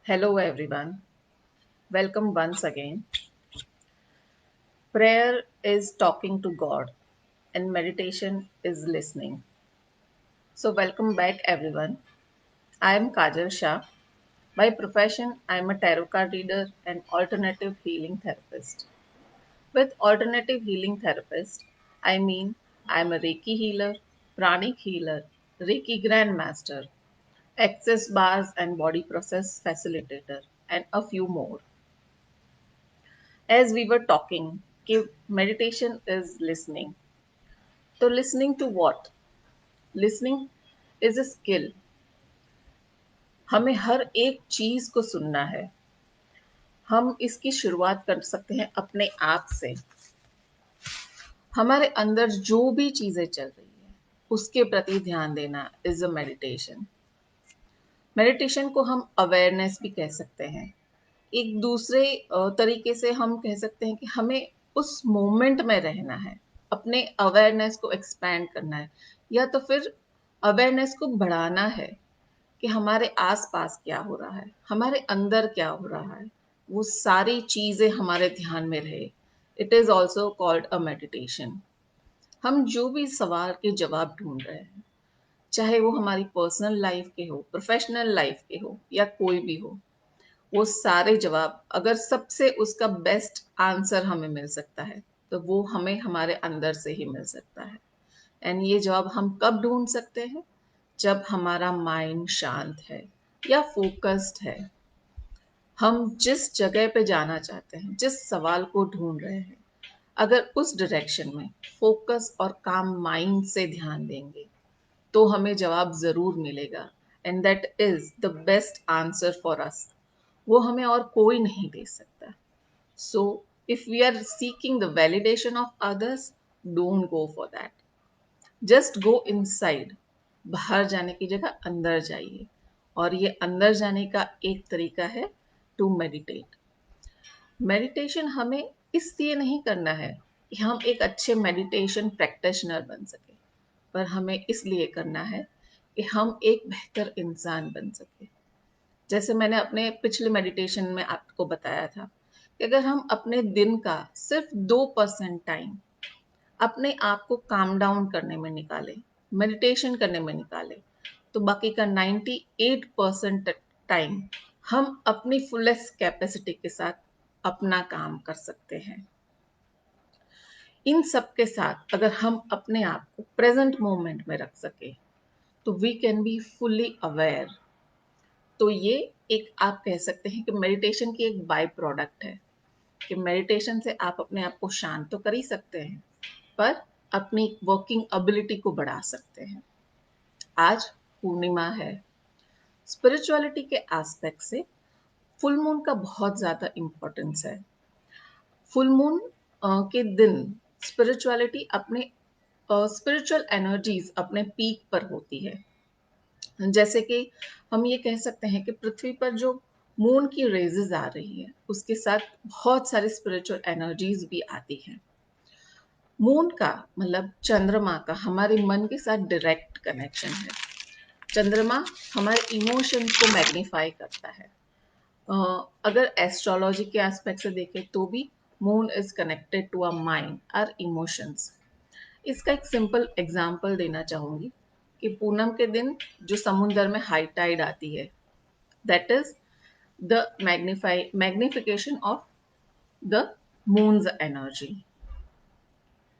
Hello, everyone. Welcome once again. Prayer is talking to God, and meditation is listening. So, welcome back, everyone. I am Kajal Shah. By profession, I am a tarot card reader and alternative healing therapist. With alternative healing therapist, I mean I am a Reiki healer, pranic healer, Reiki grandmaster, access bars and body process facilitator, and a few more. As we were talking, कि meditation is listening. तो listening to what? Listening is a skill. हमें हर एक चीज को सुनना है. हम इसकी शुरुआत कर सकते हैं अपने आप से. हमारे अंदर जो भी चीजें चल रही है उसके प्रति ध्यान देना इज अ मेडिटेशन. मेडिटेशन को हम अवेयरनेस भी कह सकते हैं. एक दूसरे तरीके से हम कह सकते हैं कि हमें उस मोमेंट में रहना है, अपने अवेयरनेस को एक्सपैंड करना है, या तो फिर अवेयरनेस को बढ़ाना है कि हमारे आसपास क्या हो रहा है, हमारे अंदर क्या हो रहा है, वो सारी चीजें हमारे ध्यान में रहे. It is also called a meditation. हम जो भी सवाल के जवाब ढूंढ रहे हैं, चाहे वो हमारी पर्सनल लाइफ के हो, प्रोफेशनल लाइफ के हो, या कोई भी हो, वो सारे जवाब अगर सबसे उसका बेस्ट आंसर हमें मिल सकता है तो वो हमें हमारे अंदर से ही मिल सकता है. एंड ये जवाब हम कब ढूंढ सकते हैं? जब हमारा माइंड शांत है या फोकस्ड है. हम जिस जगह पे जाना चाहते हैं, जिस सवाल को ढूंढ रहे हैं, अगर उस डायरेक्शन में फोकस और काम माइंड से ध्यान देंगे तो हमें जवाब जरूर मिलेगा. And that is the best answer for us. वो हमें और कोई नहीं दे सकता. So if we are seeking the validation of others, don't go for that. Just go inside. बाहर जाने की जगह अंदर जाइए. और ये अंदर जाने का एक तरीका है टू मेडिटेट. मेडिटेशन हमें इसलिए नहीं करना है कि हम एक अच्छे मेडिटेशन प्रैक्टिशनर बन सके, पर हमें इसलिए करना है कि हम एक बेहतर इंसान बन सके. जैसे मैंने अपने पिछले मेडिटेशन में आपको बताया था कि अगर हम अपने दिन का सिर्फ 2% टाइम अपने आप को काम डाउन करने में निकालें, मेडिटेशन करने में निकालें, तो बाकी का 98% टाइम हम अपनी फुलेस्ट कैपेसिटी के साथ अपना काम कर सकते हैं. इन सब के साथ अगर हम अपने आप को प्रेजेंट मोमेंट में रख सके तो we can be fully aware. तो ये एक आप कह सकते हैं कि मेडिटेशन की एक बाय प्रोडक्ट है कि मेडिटेशन से आप अपने आप को शांत तो कर ही सकते हैं, पर अपनी वर्किंग एबिलिटी को बढ़ा सकते हैं. आज पूर्णिमा है. स्पिरिचुअलिटी के एस्पेक्ट से फुल मून का बहुत ज़्यादा इम्पोर्टेंस है. फुल मून के दिन स्पिरिचुअलिटी अपने स्पिरिचुअल एनर्जीज अपने पीक पर होती है. जैसे कि हम ये कह सकते हैं कि पृथ्वी पर जो मून की रेजेस आ रही है उसके साथ बहुत सारी स्पिरिचुअल एनर्जीज भी आती हैं. मून का मतलब चंद्रमा का हमारे मन के साथ डायरेक्ट कनेक्शन है. चंद्रमा हमारे इमोशंस को मैग्नीफाई करता है. अगर एस्ट्रोलॉजी के एस्पेक्ट से देखें तो भी moon is connected to our mind, our emotions. इसका एक सिंपल एग्जांपल देना चाहूंगी कि पूनम के दिन जो समुद्र में हाई टाइड आती है, that is the magnification of the moons energy.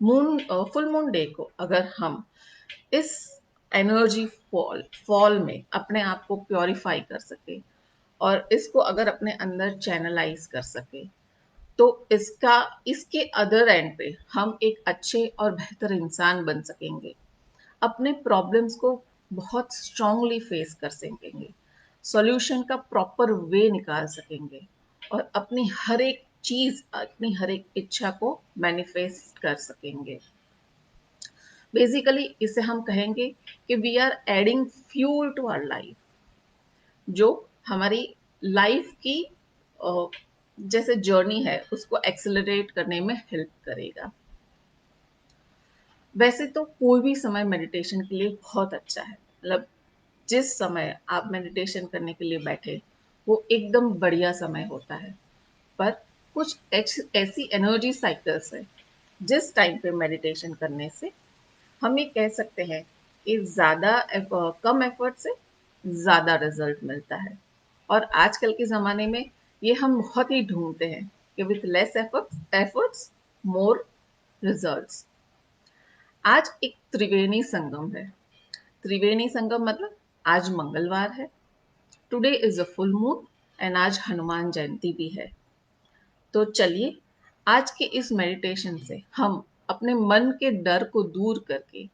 Moon full moon day को अगर हम इस एनर्जी फॉल में अपने आप को प्योरीफाई कर सके और इसको अगर अपने अंदर चैनलाइज कर सके तो इसके अदर एंड पे हम एक अच्छे और बेहतर इंसान बन सकेंगे. अपने प्रॉब्लम्स को बहुत स्ट्रांगली फेस कर सकेंगे, सॉल्यूशन का प्रॉपर वे निकाल सकेंगे और अपनी हर एक चीज, अपनी हर एक इच्छा को मैनिफेस्ट कर सकेंगे. बेसिकली इसे हम कहेंगे कि we are adding fuel to our life, जो हमारी लाइफ की जैसे जर्नी है उसको एक्सेलरेट करने में हेल्प करेगा. वैसे तो कोई भी समय मेडिटेशन के लिए बहुत अच्छा है. मतलब जिस समय आप मेडिटेशन करने के लिए बैठे वो एकदम बढ़िया समय होता है। पर कुछ ऐसी एनर्जी साइकिल्स है जिस टाइम पे मेडिटेशन करने से हम ये कह सकते हैं कि कम एफर्ट से ज़्यादा रिजल्ट मिलता है। और आजकल के ज़माने में ये हम बहुत ही ढूंढते हैं कि with less efforts more results. आज एक त्रिवेणी संगम है। त्रिवेणी संगम मतलब आज मंगलवार है, today is a full moon and आज हनुमान जयंती भी है। तो चलिए आज के इस मेडिटेशन से हम अपने मन के डर को दूर करके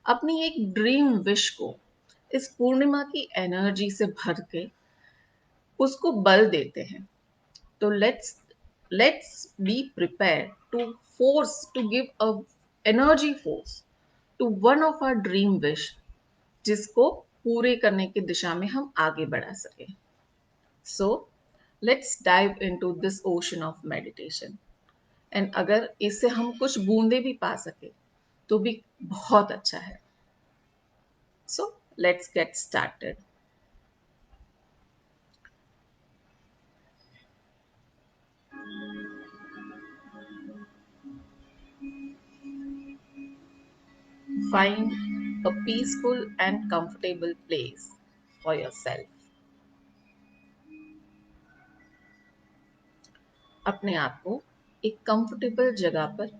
अपनी एक ड्रीम विश को इस पूर्णिमा की एनर्जी से भर के उसको बल देते हैं। तो let's be prepare to force to give a energy force to one of our dream wish, जिसको पूरे करने की दिशा में हम आगे बढ़ा सके। So let's dive into this ocean of meditation. And अगर इससे हम कुछ बूंदे भी पा सके तो भी बहुत अच्छा है। So let's get started. Find a peaceful and comfortable place for yourself. अपने आप को एक कंफर्टेबल जगह पर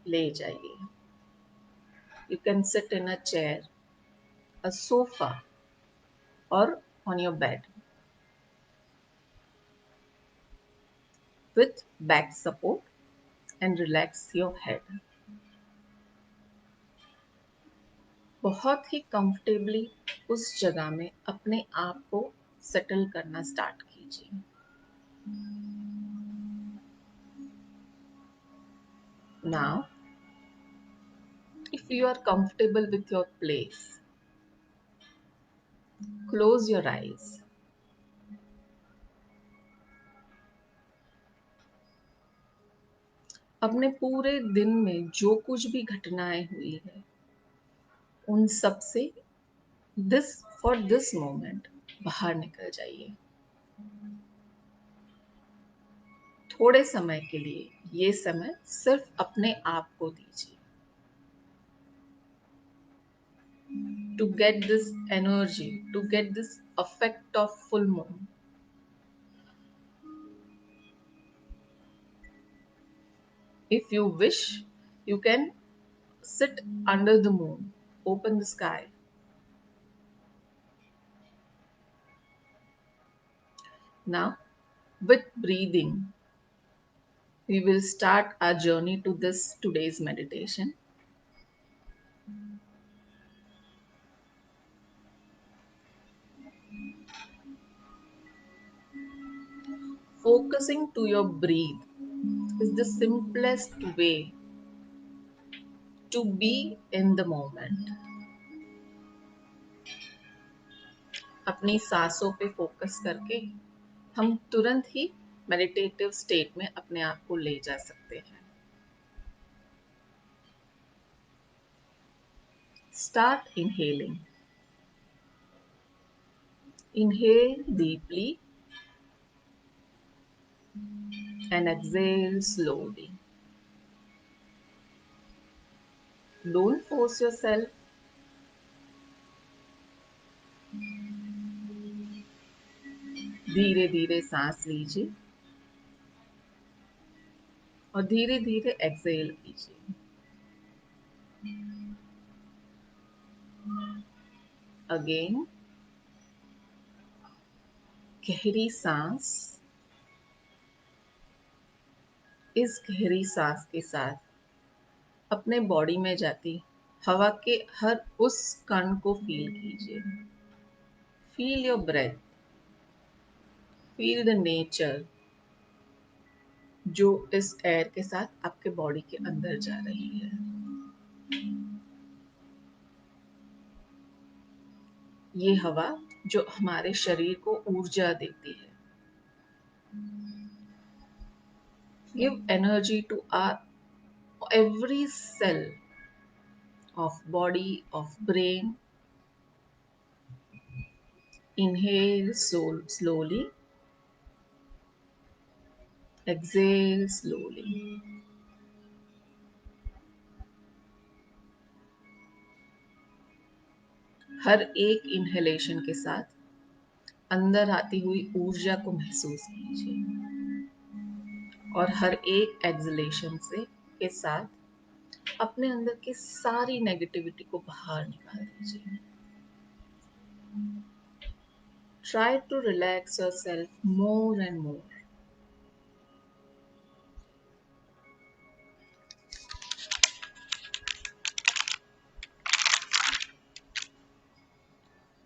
ले जाइए। You can sit in a chair, a sofa, or on your bed with back support and relax your head. बहुत ही comfortably उस जगह में अपने आप को सेटल करना स्टार्ट कीजिए। Now, if you are comfortable with your place, close your eyes. अपने पूरे दिन में जो कुछ भी घटनाएं हुई है उन सब से दिस फॉर दिस मोमेंट बाहर निकल जाइए। थोड़े समय के लिए ये समय सिर्फ अपने आप को दीजिए to get this energy, to get this affect of full moon. If you wish you can sit under the moon, open the sky. Now, with breathing, we will start our journey to this today's meditation. Focusing to your breath is the simplest way to be in the moment. अपनी सांसों पे focus करके हम तुरंत ही meditative state में अपने आप को ले जा सकते हैं। Start inhaling. Inhale deeply and exhale slowly. Don't force yourself. धीरे धीरे सांस लीजिए और धीरे धीरे एक्सहेल कीजिए। अगेन गहरी सांस। इस गहरी सांस के साथ अपने बॉडी में जाती हवा के हर उस कण को फील कीजिए। Feel your breath, feel the nature जो इस एयर के साथ आपके बॉडी के अंदर जा रही है। ये हवा जो हमारे शरीर को ऊर्जा देती है। Give energy to our every cell of body, of brain, Inhale slowly, exhale slowly. हर एक इनहेलेशन के साथ अंदर आती हुई ऊर्जा को महसूस कीजिए और हर एक एक्सलेशन से के साथ अपने अंदर की सारी नेगेटिविटी को बाहर निकाल दीजिए. Try to relax yourself more and more.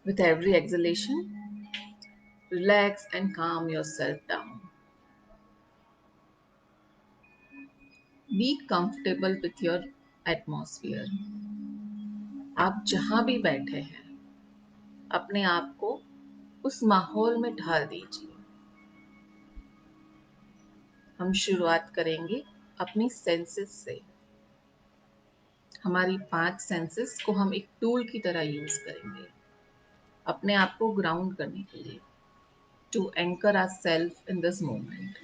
With every exhalation, relax and calm yourself down. Be comfortable with your atmosphere. आप जहां भी बैठे हैं, अपने आप को उस माहौल में ढाल दीजिए. हम शुरुआत करेंगे अपनी सेंसेस से. हमारी 5 सेंसेस को हम एक टूल की तरह यूज करेंगे अपने आप को ग्राउंड करने के लिए, to anchor ourselves in this moment.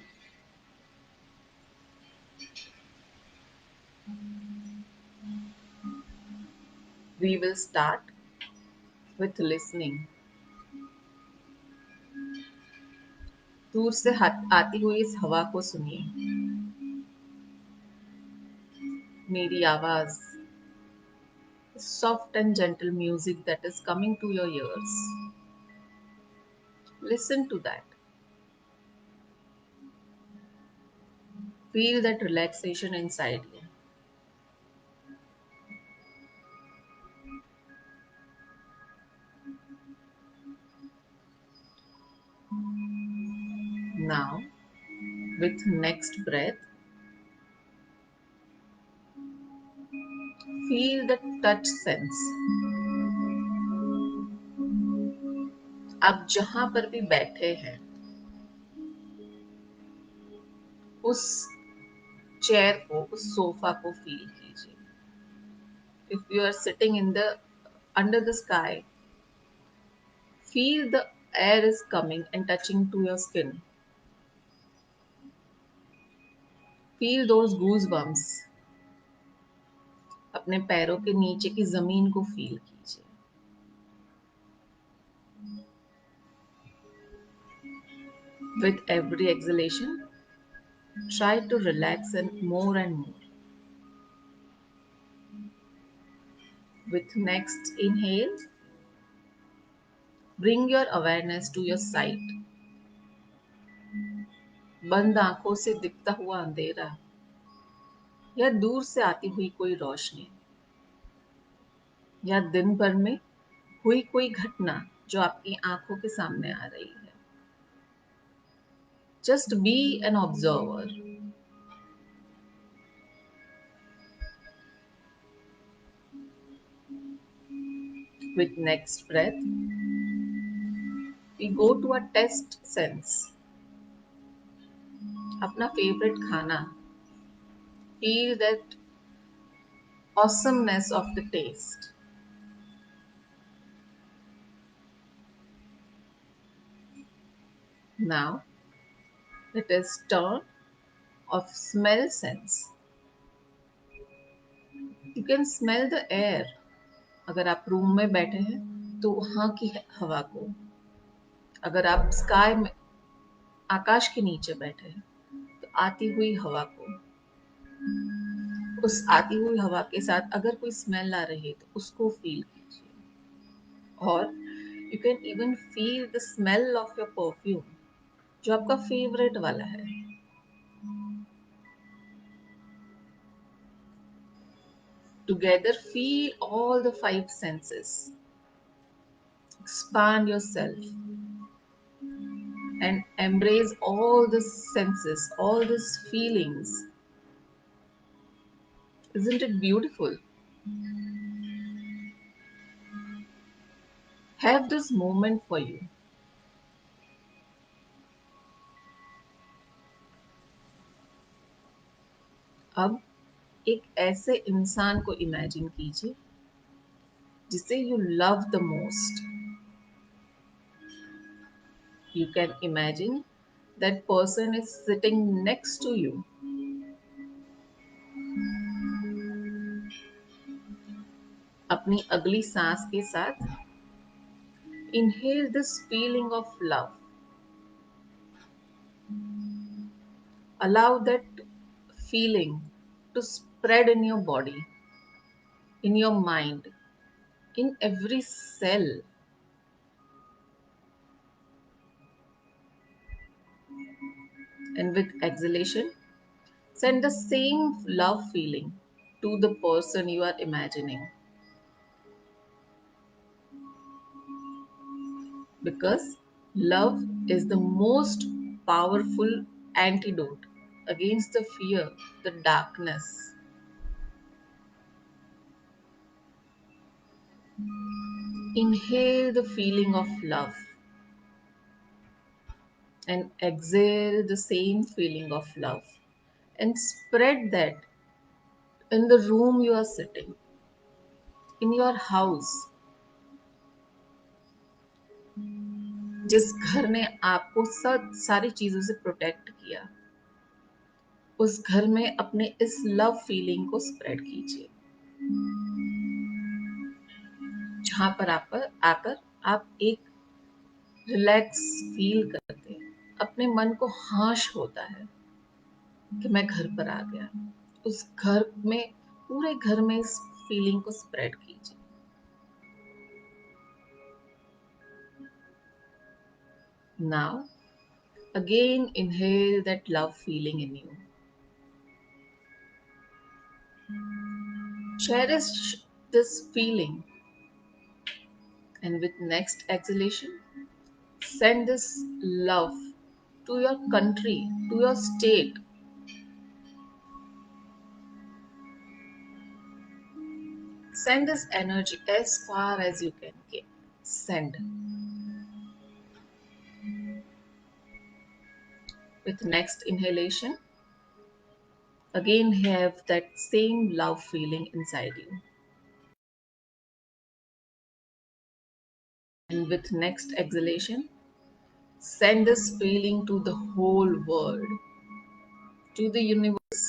We will start with listening. दूर से आती हुई इस हवा को सुनिए. मेरी आवाज, soft and gentle music that is coming to your ears. Listen to that. Feel that relaxation inside you. Now, with next breath, feel the touch sense. आप जहां पर भी बैठे हैं, उस चेयर को, उस सोफा को फील कीजिए. If you are sitting in the under the sky, feel the air is coming and touching to your skin. Feel those goosebumps. अपने पैरों के नीचे की जमीन को फील कीजिए. With every exhalation, try to relax and more. With next inhale, bring your awareness to your sight. बंद आंखों से दिखता हुआ अंधेरा या दूर से आती हुई कोई रोशनी या दिन भर में हुई कोई घटना जो आपकी आंखों के सामने आ रही है. Just be an observer. With next breath, we go to a taste sense. अपना favorite खाना. Feel that awesomeness of the taste. Now, it is turn of smell sense. You can smell the air. अगर आप room में बैठे हैं तो वहां की हवा को, अगर आप स्काई में, आकाश के नीचे बैठे हैं तो आती हुई हवा को, उस आती हुई हवा के साथ अगर कोई स्मेल आ रही है तो उसको फील कीजिए. और you can even feel the smell of your perfume जो आपका फेवरेट वाला है. Together feel all the 5 senses. Expand yourself and embrace all the senses, all these feelings. Isn't it beautiful? Have this moment for you. अब एक ऐसे इंसान को imagine कीजिए जिसे you love the most. You can imagine that person is sitting next to you. अपनी अगली सांस के साथ inhale this feeling of love. Allow that feeling to spread in your body, in your mind, in every cell. And with exhalation, send the same love feeling to the person you are imagining. Because love is the most powerful antidote against the fear, the darkness. Inhale the feeling of love and exhale the same feeling of love and spread that in the room you are sitting, in your house, जिस घर ने आपको सब सारी चीजों से protect किया, उस घर में अपने इस लव फीलिंग को स्प्रेड कीजिए, जहां पर आप आकर आप एक रिलैक्स फील करते हैं, अपने मन को हाश होता है कि मैं घर पर आ गया। उस घर में, पूरे घर में इस फीलिंग को स्प्रेड कीजिए। Now again inhale that love feeling in you. Cherish this feeling, and with next exhalation, send this love to your country, to your state. Send this energy as far as you can get. Send. With next inhalation, again have that same love feeling inside you. And with next exhalation, send this feeling to the whole world, to the universe.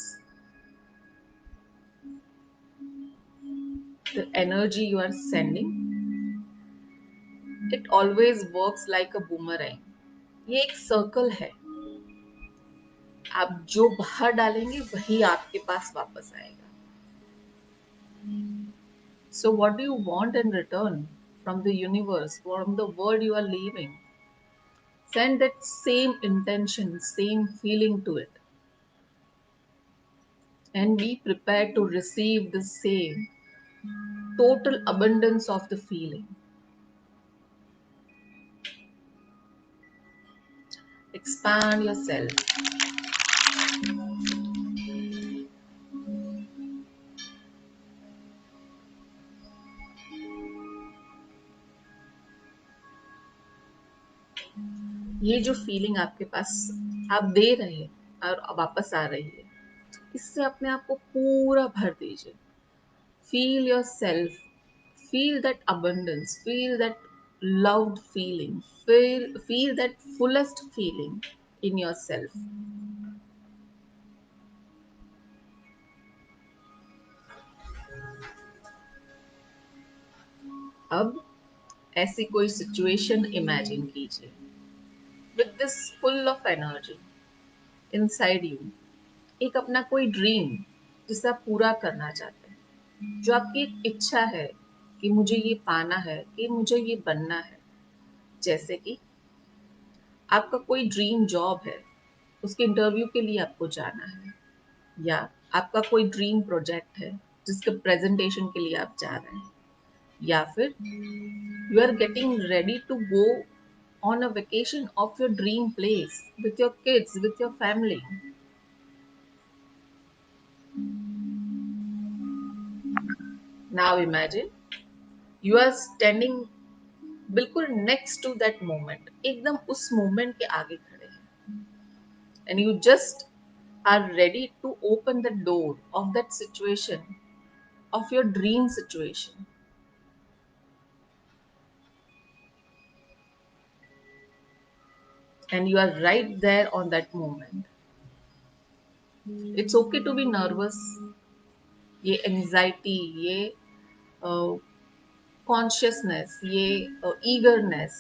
The energy you are sending, it always works like a boomerang. ये एक circle है, आप जो बाहर डालेंगे वही आपके पास वापस आएगा. So what do you want in return from the universe, from the world you are leaving? Send that same intention, same feeling to it, and be prepared to receive the same total abundance of the feeling. Expand yourself. ये जो feeling आपके पास आप दे रहे हैं और वापस आ रही है, इससे अपने आप को पूरा भर दीजिए. Feel yourself, feel that abundance, feel that loved feeling, feel that fullest feeling in yourself. अब ऐसी कोई सिचुएशन इमेजिन कीजिए with this full of energy inside you. एक अपना कोई ड्रीम जिसे आप पूरा करना चाहते हैं, जो आपकी एक इच्छा है कि मुझे ये पाना है, कि मुझे ये बनना है. जैसे कि आपका कोई ड्रीम जॉब है, उसके इंटरव्यू के लिए आपको जाना है, या आपका कोई ड्रीम प्रोजेक्ट है जिसके प्रेजेंटेशन के लिए आप जा रहे हैं, या फिर you are getting ready to go on a vacation of your dream place with your kids, with your family. Now imagine you are standing बिल्कुल next to that moment, एकदम उस moment के आगे खड़े हैं, and you just are ready to open the door of that situation, of your dream situation. and you are right there on that moment. It's okay to be nervous. ये anxiety, ये consciousness, ये eagerness,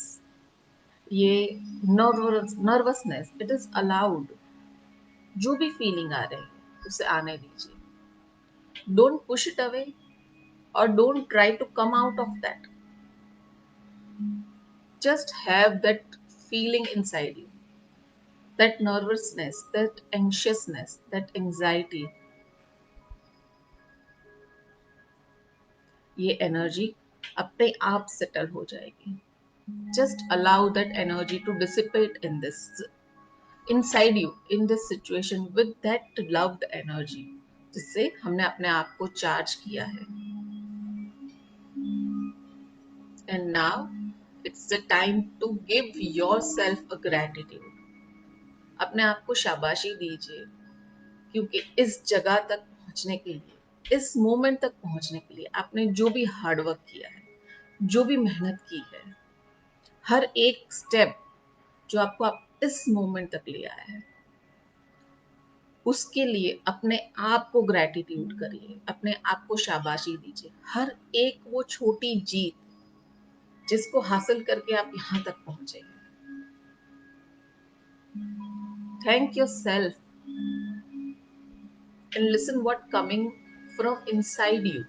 ये nervousness, it is allowed. जो भी feeling आ रही है उसे आने दीजिए. Don't push it away or don't try to come out of that. Just have that feeling inside you, that nervousness, that anxiousness, that anxiety. ये एनर्जी अपने आप सेटल हो जाएगी. Just allow that energy to dissipate in this, inside you, in this situation with that loved energy जिससे हमने अपने आप को चार्ज किया है. And now it's the time to give yourself a gratitude. अपने आप को शाबाशी दीजिए, क्योंकि इस जगह तक पहुंचने के लिए, इस मोमेंट तक पहुंचने के लिए आपने जो भी हार्डवर्क किया है, जो भी मेहनत की है, हर एक स्टेप जो आपको आप इस मोमेंट तक ले आया है, उसके लिए अपने आप को ग्रैटिट्यूड करिए, अपने आप को शाबाशी दीजिए. हर एक वो छोटी जीत जिसको हासिल करके आप यहाँ तक पहुंचे हैं. Thank your self and listen what coming from inside you.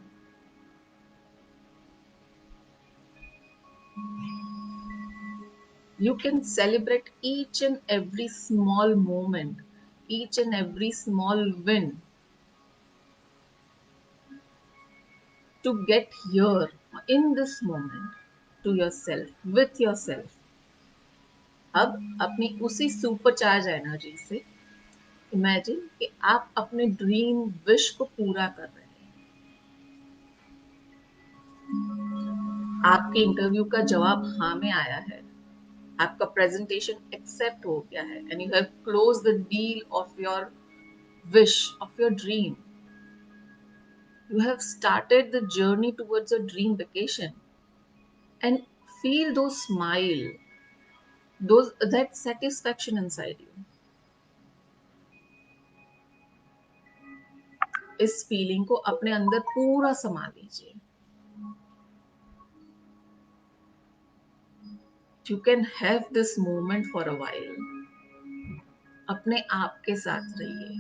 You can celebrate each and every small moment, each and every small win to get here in this moment to yourself, with yourself. अब अपनी उसी supercharge energy से imagine कि आप अपने dream wish को पूरा कर रहे हैं. आपके इंटरव्यू का जवाब हाँ में आया है. आपका प्रेजेंटेशन एक्सेप्ट हो गया है and you have close the deal of your wish, of your dream. You have started the journey towards a dream vacation, and feel those smile, those that satisfaction inside you. इस feeling को अपने अंदर पूरा समा लीजिए. You can have this moment for a while. अपने आप के साथ रहिए.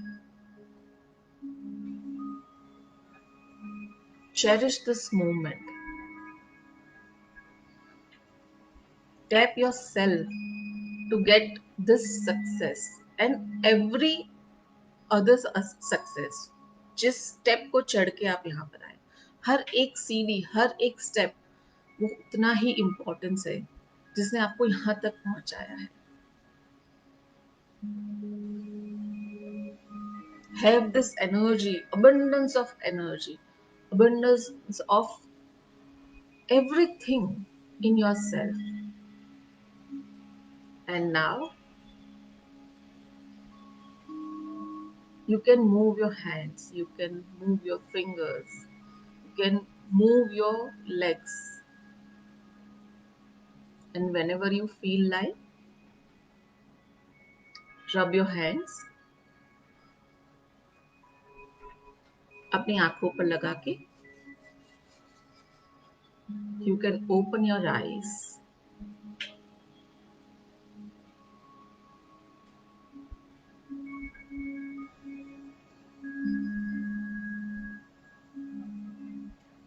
Cherish this moment. Tap yourself to get this success and every other success. जिस स्टेप को चढ़ के आप यहाँ पर आए, हर एक सीढ़ी, हर एक स्टेप वो उतना ही इम्पोर्टेंस है जिसने आपको यहाँ तक पहुंचाया है. Have this energy, abundance of everything in yourself. And now you can move your hands, you can move your fingers, you can move your legs. And whenever you feel like, rub your hands अपनी आंखों पर लगा के. You can open your eyes.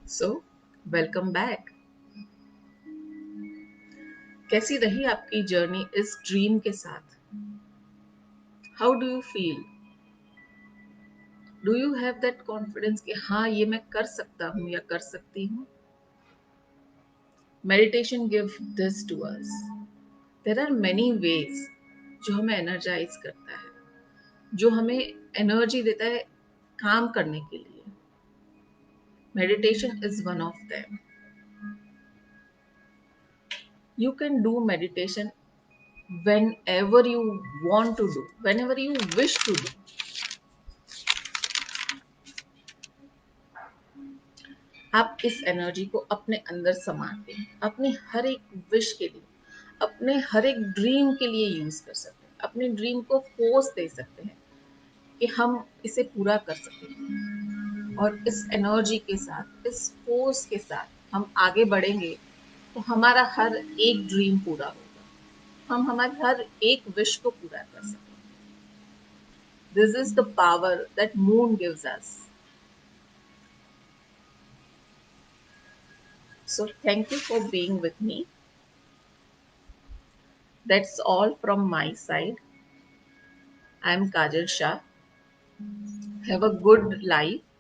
So, welcome back. कैसी रही आपकी journey इस dream के साथ? How do you feel? Do you have that confidence कि हाँ ये मैं कर सकता हूँ या कर सकती हूँ? Meditation give this to us. There are many ways जो हमें energize करता है, जो हमें एनर्जी देता है काम करने के लिए. Meditation is one of them. You can do meditation whenever you want to do, whenever you wish to do. आप इस एनर्जी को अपने अंदर समाते हैं, अपनी हर एक विश के लिए, अपने हर एक ड्रीम के लिए यूज कर सकते हैं, अपने ड्रीम को फोर्स दे सकते हैं कि हम इसे पूरा कर सकें। और इस एनर्जी के साथ, इस फोर्स के साथ हम आगे बढ़ेंगे तो हमारा हर एक ड्रीम पूरा होगा, हम हमारे हर एक विश को पूरा कर सकेंगे। This is the power that moon gives us. So thank you for being with me. That's all from my side. I'm Kajal Shah. Have a good life